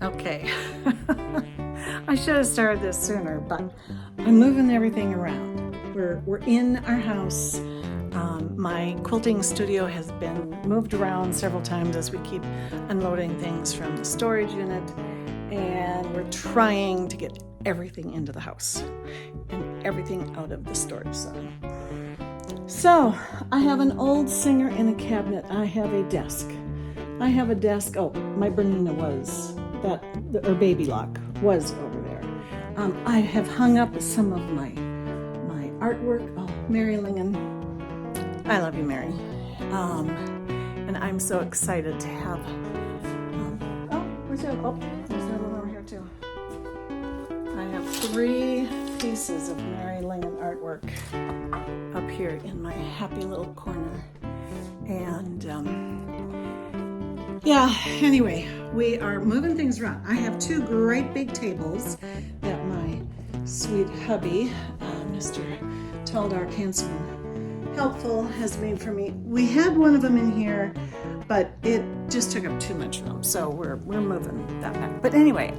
Okay. I should have started this sooner, but I'm moving everything around. We're in our house. My quilting studio has been moved around several times as we keep unloading things from the storage unit, and we're trying to get everything into the house and everything out of the storage zone. So I have an old Singer in a cabinet. I have a desk. Oh, my Bernina was that, or baby lock was over there. I have hung up some of my artwork. Oh, Mary Lingen, I love you, Mary. And I'm so excited to have. There's that one over here too. I have 3 pieces of Mary Lingen artwork up here in my happy little corner. And yeah, anyway, we are moving things around. I have 2 great big tables that my sweet hubby, Mr. Taldar Handsome Helpful, has made for me. We had one of them in here, but it just took up too much room, so we're moving that back. But anyway,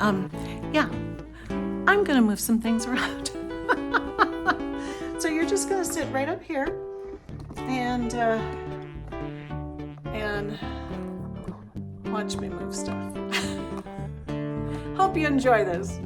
yeah, I'm gonna move some things around. So you're just gonna sit right up here and watch me move stuff. Hope you enjoy this.